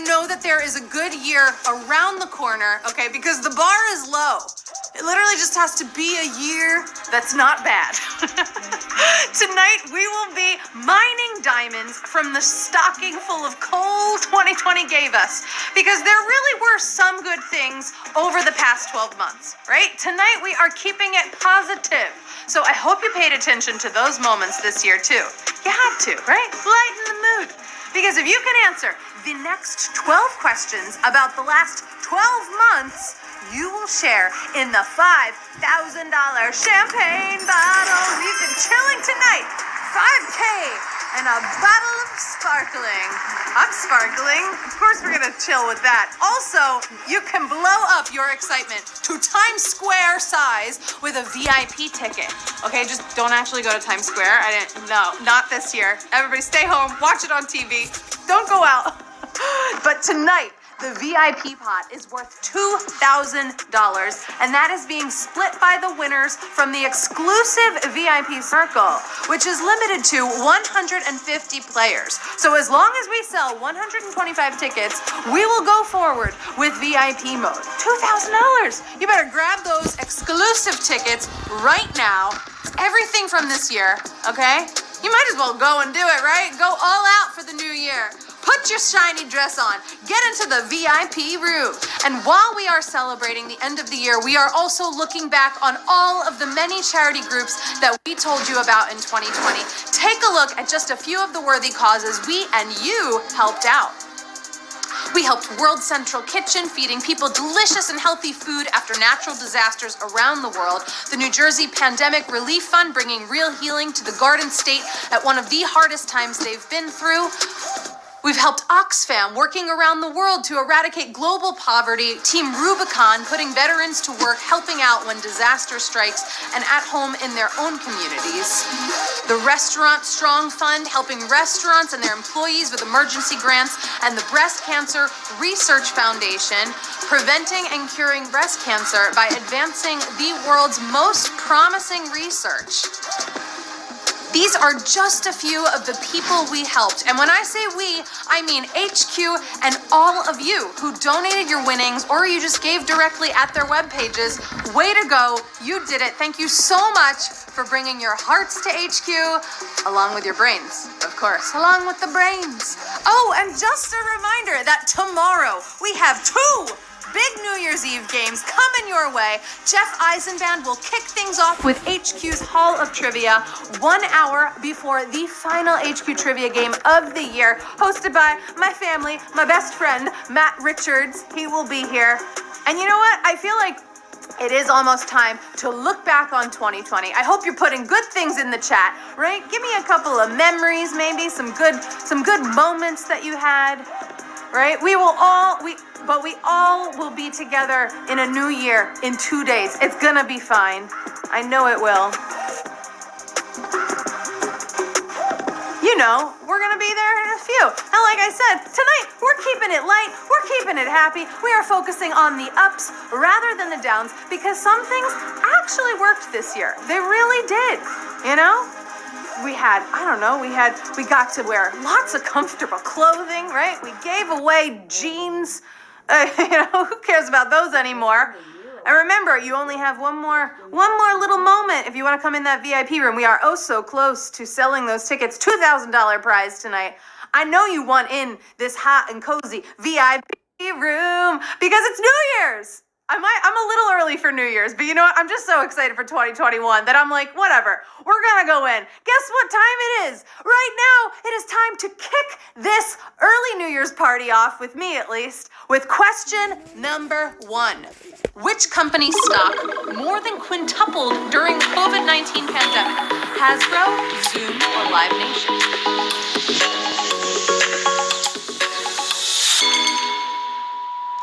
know that there is a good year around the corner, okay? Because the bar is low. It literally just has to be a year that's not bad. Tonight, we will be mining diamonds from the stocking full of coal 2020 gave us. Because there really were some good things over the past 12 months, right? Tonight, we are keeping it positive. So I hope you paid attention to those moments this year, too. You have to, right? Lighten the mood. Because if you can answer the next 12 questions about the last 12 months, you will share in the $5,000 champagne bottle. We've been chilling tonight. 5K and a bottle of sparkling. I'm sparkling. Of course we're going to chill with that. Also, you can blow up your excitement to Times Square size with a VIP ticket. Okay, just don't actually go to Times Square. No, not this year. Everybody stay home, watch it on TV. Don't go out. But tonight, the VIP pot is worth $2,000, and that is being split by the winners from the exclusive VIP circle, which is limited to 150 players. So as long as we sell 125 tickets, we will go forward with VIP mode. $2,000. You better grab those exclusive tickets right now. Everything from this year, okay? You might as well go and do it, right? Go all out for the new year. Put your shiny dress on, get into the VIP room. And while we are celebrating the end of the year, we are also looking back on all of the many charity groups that we told you about in 2020. Take a look at just a few of the worthy causes we and you helped out. We helped World Central Kitchen, feeding people delicious and healthy food after natural disasters around the world. The New Jersey Pandemic Relief Fund, bringing real healing to the Garden State at one of the hardest times they've been through. We've helped Oxfam, working around the world to eradicate global poverty. Team Rubicon, putting veterans to work, helping out when disaster strikes and at home in their own communities. The Restaurant Strong Fund, helping restaurants and their employees with emergency grants. And the Breast Cancer Research Foundation, preventing and curing breast cancer by advancing the world's most promising research. These are just a few of the people we helped. And when I say we, I mean HQ and all of you who donated your winnings or you just gave directly at their web pages. Way to go. You did it. Thank you so much for bringing your hearts to HQ, along with your brains, of course, along with the brains. Oh, and just a reminder that tomorrow we have 2 big New Year's Eve games coming your way. Jeff Eisenband will kick things off with HQ's Hall of Trivia 1 hour before the final HQ Trivia game of the year, hosted by my family, my best friend, Matt Richards. He will be here. And you know what? I feel like it is almost time to look back on 2020. I hope you're putting good things in the chat, right? Give me a couple of memories, maybe some good moments that you had, right? We all will be together in a new year in 2 days. It's gonna be fine. I know it will. You know, we're gonna be there in a few. And like I said, tonight, we're keeping it light, we're keeping it happy. We are focusing on the ups rather than the downs because some things actually worked this year. They really did, you know? We got to wear lots of comfortable clothing, right? We gave away jeans. Who cares about those anymore? And remember, you only have one more little moment if you want to come in that VIP room. We are oh so close to selling those tickets. $2,000 prize tonight. I know you want in this hot and cozy VIP room because it's New Year's. I'm a little early for New Year's, but you know what? I'm just so excited for 2021 that I'm like, whatever. We're gonna go in. Guess what time it is? Right now, it is time to kick this early New Year's party off, with me at least, with question number 1. Which company stock more than quintupled during the COVID-19 pandemic? Hasbro, Zoom, or Live Nation?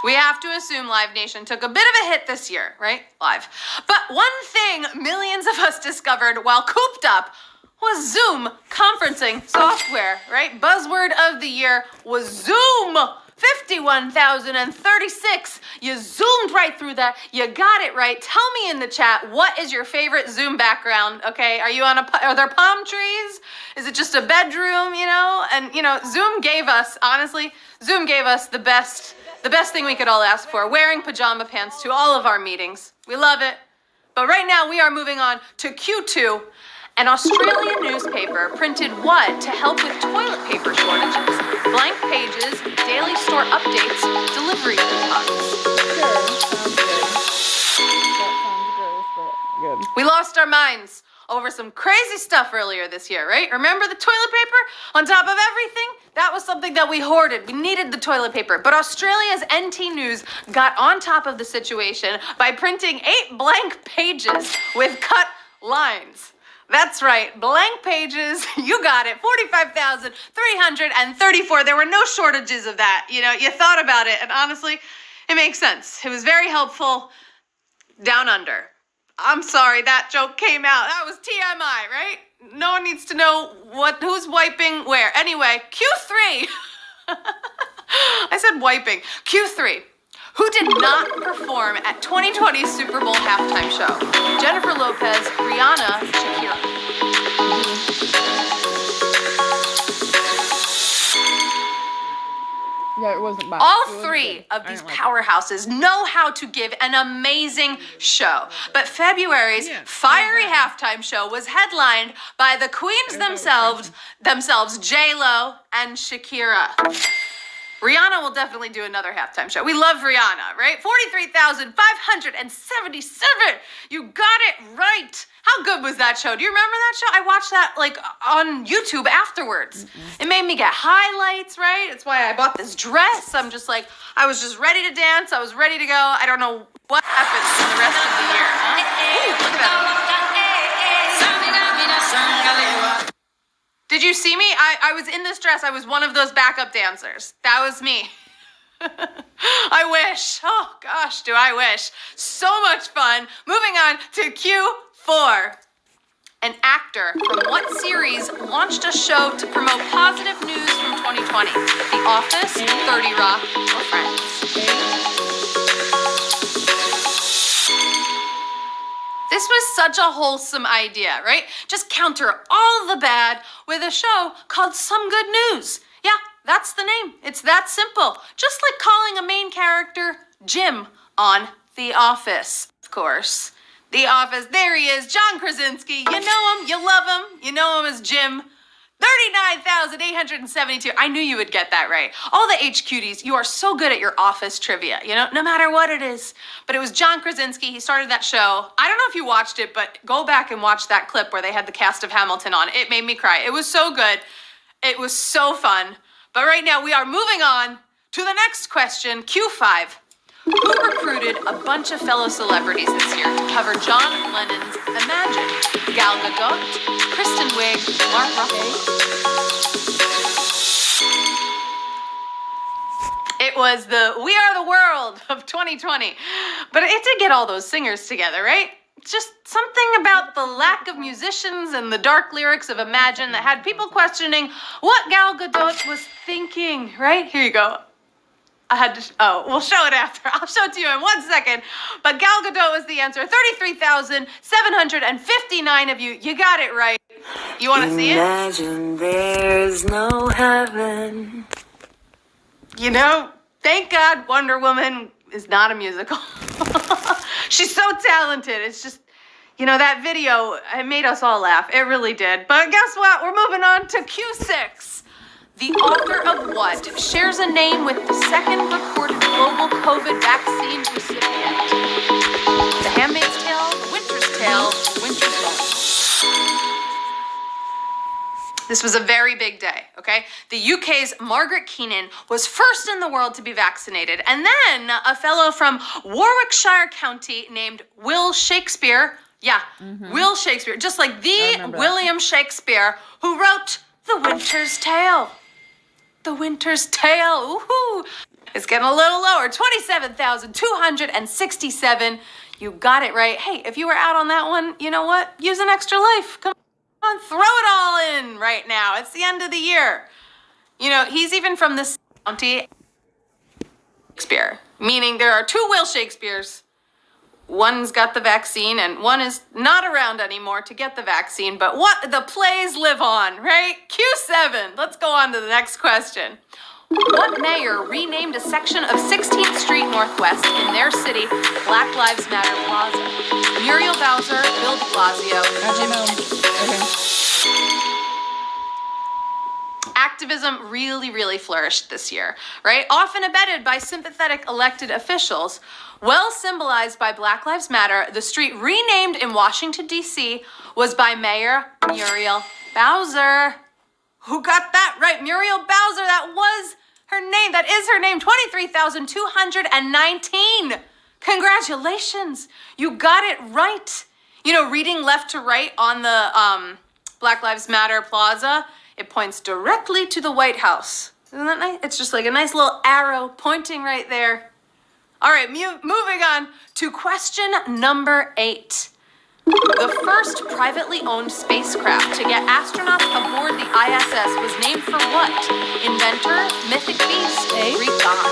We have to assume Live Nation took a bit of a hit this year, right? Live. But one thing millions of us discovered while cooped up was Zoom conferencing software, right? Buzzword of the year was Zoom. 51% 51,036. You zoomed right through that. You got it right. Tell me in the chat, what is your favorite Zoom background? Okay, are there palm trees? Is it just a bedroom, And, Zoom gave us the best thing we could all ask for, wearing pajama pants to all of our meetings. We love it. But right now we are moving on to Q2. An Australian newspaper printed what to help with toilet paper shortages? Blank pages, daily store updates, delivery coupons. Sure, sounds good. That sounds gross, but good. We lost our minds over some crazy stuff earlier this year, right? Remember the toilet paper on top of everything? That was something that we hoarded. We needed the toilet paper. But Australia's NT News got on top of the situation by printing 8 blank pages with cut lines. That's right, blank pages, you got it, 45,334. There were no shortages of that. You thought about it, and honestly, it makes sense. It was very helpful down under. I'm sorry that joke came out. That was TMI, right? No one needs to know who's wiping where. Anyway, Q3. I said wiping. Q3. Who did not perform at 2020 Super Bowl halftime show? Jennifer Lopez, Rihanna, Shakira. Yeah, it wasn't bad. All three of these powerhouses know how to give an amazing show. But February's fiery halftime show was headlined by the queens themselves, J-Lo and Shakira. Rihanna will definitely do another halftime show. We love Rihanna, right? 43,577. You got it right. How good was that show? Do you remember that show? I watched that on YouTube afterwards. It made me get highlights, right? It's why I bought this dress. I was just ready to dance. I was ready to go. I don't know what happens in the rest of the year. Huh? Ooh, look at that. Did you see me? I was in this dress. I was one of those backup dancers. That was me. I wish. Oh, gosh, do I wish. So much fun. Moving on to Q4. An actor from what series launched a show to promote positive news from 2020? The Office, 30 Rock, or Friends? This was such a wholesome idea, right? Just counter all the bad with a show called Some Good News. Yeah, that's the name. It's that simple. Just like calling a main character Jim on The Office, of course. The Office, there he is, John Krasinski. You know him, you love him, you know him as Jim. 39,872. I knew you would get that right. All the HQDs, you are so good at your Office trivia, no matter what it is. But it was John Krasinski. He started that show. I don't know if you watched it, but go back and watch that clip where they had the cast of Hamilton on. It made me cry. It was so good. It was so fun. But right now we are moving on to the next question, Q5. Who recruited a bunch of fellow celebrities this year to cover John Lennon's Imagine? Gal Gadot, Kristen Wiig, Mark Ruffalo. It was the We Are the World of 2020. But it did get all those singers together, right? Just something about the lack of musicians and the dark lyrics of Imagine that had people questioning what Gal Gadot was thinking, right? Here you go. We'll show it after. I'll show it to you in 1 second. But Gal Gadot was the answer. 33,759 of you. You got it right. You want to see it? Imagine there's no heaven. Thank God Wonder Woman is not a musical. She's so talented. It's just, that video, it made us all laugh. It really did. But guess what? We're moving on to Q6. The author of what shares a name with the second recorded global COVID vaccine recipient? The Handmaid's Tale, The Winter's Tale, The Winter's Bone. This was a very big day, okay? The UK's Margaret Keenan was first in the world to be vaccinated, and then a fellow from Warwickshire County named Will Shakespeare, Will Shakespeare, just like the William Shakespeare who wrote The Winter's Tale. The Winter's Tale, ooh, it's getting a little lower, 27,267. You got it right. Hey, if you were out on that one, you know what? Use an extra life. Come on, throw it all in right now. It's the end of the year. He's even from this county. Shakespeare, meaning there are two Will Shakespeares. One's got the vaccine and one is not around anymore to get the vaccine, but what the plays live on, right? Q7. Let's go on to the next question. What mayor renamed a section of 16th Street Northwest in their city Black Lives Matter Plaza? Muriel Bowser, Bill de Blasio, Jim Kenney. Activism really flourished this year, right? Often abetted by sympathetic elected officials. Well symbolized by Black Lives Matter, the street renamed in Washington, D.C. was by Mayor Muriel Bowser. Who got that right? Muriel Bowser, that was her name. That is her name. 23,219. Congratulations. You got it right. You know, reading left to right on the Black Lives Matter Plaza, it points directly to the White House. Isn't that nice? It's just like a nice little arrow pointing right there. All right, moving on to question number 8. The first privately owned spacecraft to get astronauts aboard the ISS was named for what? Inventor, mythic beast, Greek god.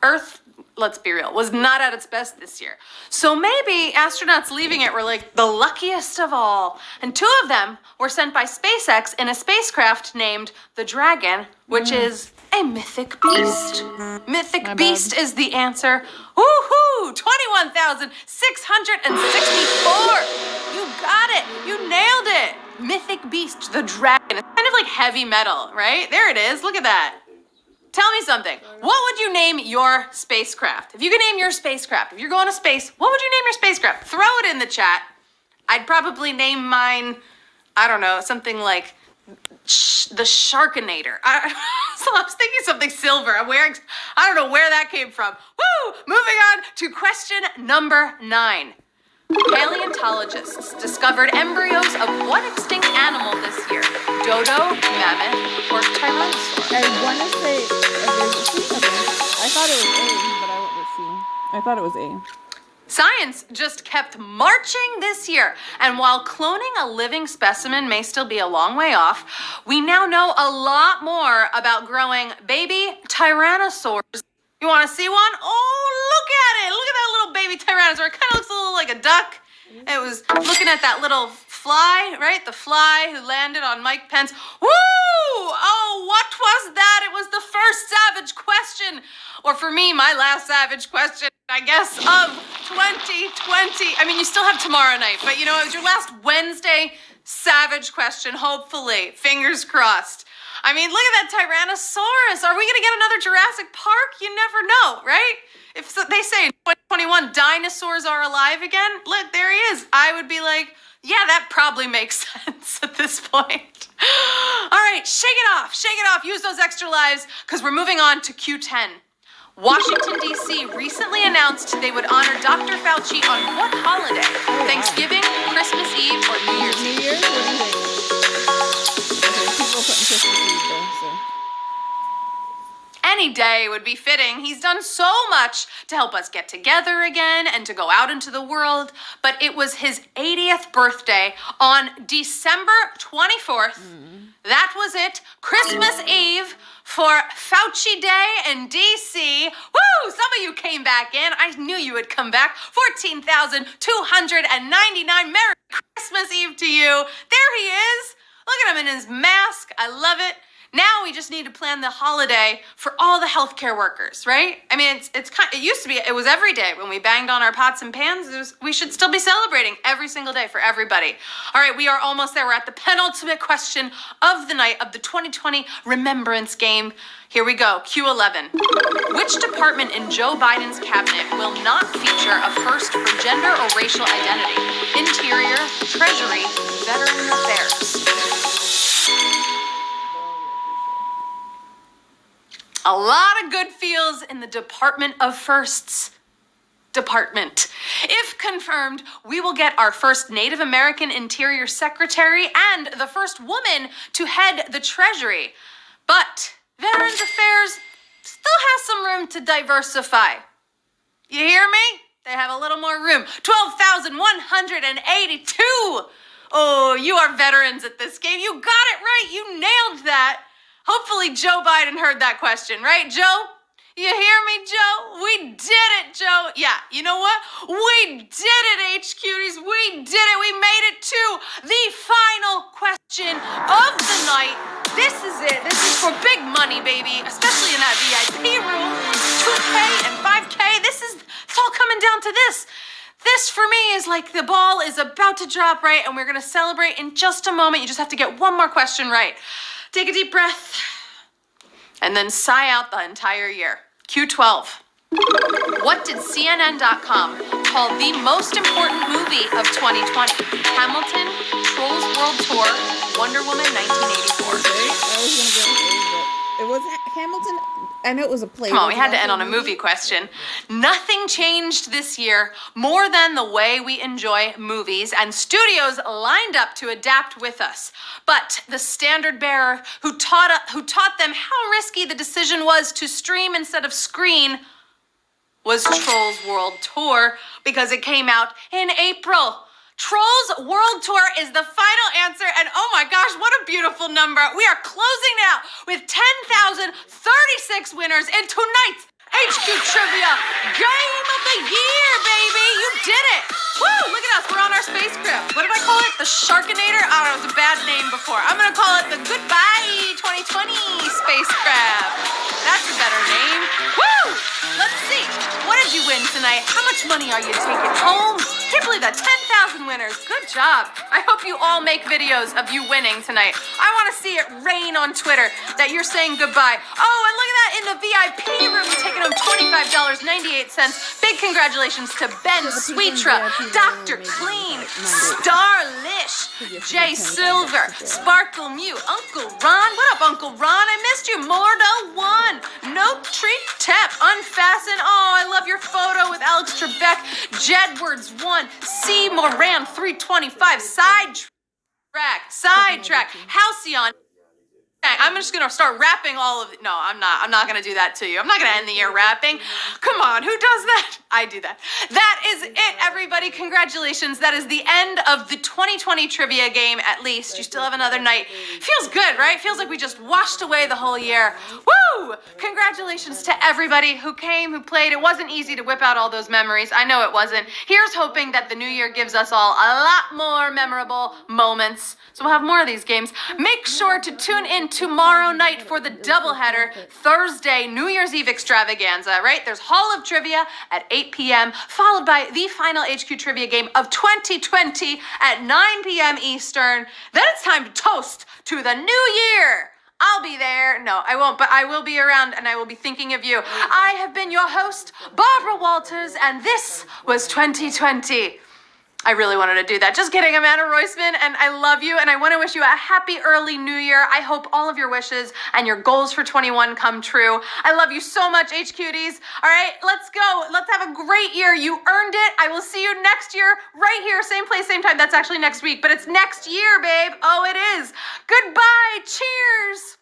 Earth, let's be real, was not at its best this year. So maybe astronauts leaving it were like the luckiest of all. And 2 of them were sent by SpaceX in a spacecraft named the Dragon, which is a mythic beast. Mythic beast is the answer. Woohoo! 21,664. You got it. You nailed it. Mythic beast, the Dragon. It's kind of like heavy metal, right? There it is. Look at that. Tell me something. What would you name your spacecraft? If you could name your spacecraft, if you're going to space, what would you name your spacecraft? Throw it in the chat. I'd probably name mine, I don't know, something like the Sharkinator. So I was thinking something silver. I don't know where that came from. Woo! Moving on to question number 9. Paleontologists discovered embryos of what extinct animal this year? Dodo, mammoth, or Tyrannosaur? I want to say, I thought it was A, but I went with C. I thought it was A. Science just kept marching this year, and while cloning a living specimen may still be a long way off, we now know a lot more about growing baby tyrannosaurs. You want to see one? Oh, look at it! Look at that little baby tyrannosaur. It kind of looks a little like a duck. It was looking at that little fly, right? The fly who landed on Mike Pence. Woo! Oh, what was that? It was the first savage question. Or for me, my last savage question, I guess, of 2020. I mean, you still have tomorrow night, but you know, it was your last Wednesday savage question, hopefully. Fingers crossed. I mean, look at that Tyrannosaurus. Are we going to get another Jurassic Park? You never know, right? If so, they say in 2021 dinosaurs are alive again, look, there he is. I would be like, yeah, that probably makes sense at this point. All right, shake it off. Use those extra lives because we're moving on to Q10. Washington, D.C. recently announced they would honor Dr. Fauci on what holiday? Thanksgiving, Christmas Eve, or New Year's Eve? New Year's? What do you think? Okay, people putting Christmas Eve though, so. Any day would be fitting. He's done so much to help us get together again and to go out into the world. But it was his 80th birthday on December 24th. That was it. Christmas Eve for Fauci Day in D.C. Woo! Some of you came back in. I knew you would come back. 14,299. Merry Christmas Eve to you. There he is. Look at him in his mask. I love it. Now we just need to plan the holiday for all the healthcare workers, right? I mean, it used to be, it was every day when we banged on our pots and pans. We should still be celebrating every single day for everybody. All right, we are almost there. We're at the penultimate question of the night of the 2020 Remembrance Game. Here we go, Q11. Which department in Joe Biden's cabinet will not feature a first for gender or racial identity? Interior, Treasury, Veteran Affairs. A lot of good feels in the Department of Firsts department. If confirmed, we will get our first Native American Interior Secretary and the first woman to head the Treasury. But Veterans Affairs still has some room to diversify. You hear me? They have a little more room. 12,182. Oh, you are veterans at this game. You got it right. You nailed that. Hopefully Joe Biden heard that question, right, Joe? You hear me, Joe? We did it, Joe. Yeah, you know what? We did it, HQties. We did it. We made it to the final question of the night. This is it. This is for big money, baby, especially in that VIP room. 2K and 5K. It's all coming down to this. This, for me, is like the ball is about to drop, right? And we're going to celebrate in just a moment. You just have to get one more question right. Take a deep breath. And then sigh out the entire year. Q12. What did CNN.com call the most important movie of 2020? Hamilton, Trolls World Tour, Wonder Woman 1984. I was gonna go with A, but it wasn't Hamilton. I know it was a play. Come on, we had to also end on a movie question. Nothing changed this year more than the way we enjoy movies, and studios lined up to adapt with us. But the standard bearer who taught them how risky the decision was to stream instead of screen was Trolls World Tour, because it came out in April. Trolls World Tour is the final answer, and oh my gosh, what a beautiful number. We are closing out with 10,036 winners in tonight's HQ Trivia Game of the Year, baby. You did it. Woo, look at us. We're on our spacecraft. What did I call it? The Sharkinator? I don't know, it was a bad name before. I'm going to call it the Goodbye 2020 spacecraft. That's a better name. Woo! Let's see. What did you win tonight? How much money are you taking home? Can't believe that. 10,000 winners. Good job. I hope you all make videos of you winning tonight. I want to see it rain on Twitter that you're saying goodbye. Oh, and look at that in the VIP room, taking home $25.98. Big congratulations to Ben Sweetra, Dr. Clean, Starlish, Jay Silver, Sparkle Mew, Uncle Ron. What up, Uncle Ron? I missed you. Mordo 1, No Treat Tep, Unfasten. Oh, I love your photo with Alex Trebek, Jedwards 1, C. Moran 325, Sidetrack, Halcyon. I'm just gonna start rapping all of it. No, I'm not gonna do that to you. I'm not gonna end the year rapping. Come on, who does that? I do that. That is it, everybody. Congratulations. That is the end of the 2020 trivia game, at least. You still have another night. Feels good, right? Feels like we just washed away the whole year. Woo! Congratulations to everybody who came, who played. It wasn't easy to whip out all those memories. I know it wasn't. Here's hoping that the new year gives us all a lot more memorable moments. So we'll have more of these games. Make sure to tune in tomorrow night for the doubleheader, Thursday, New Year's Eve extravaganza, right? There's Hall of Trivia at 8 p.m., followed by the final HQ Trivia game of 2020 at 9 p.m. Eastern. Then it's time to toast to the new year. I'll be there. No, I won't, but I will be around and I will be thinking of you. I have been your host, Barbara Walters, and this was 2020. I really wanted to do that. Just kidding, Amanda Roisman, and I love you, and I want to wish you a happy early new year. I hope all of your wishes and your goals for 21 come true. I love you so much, HQties. All right, let's go. Let's have a great year. You earned it. I will see you next year, right here, same place, same time. That's actually next week, but it's next year, babe. Oh, it is. Goodbye. Cheers.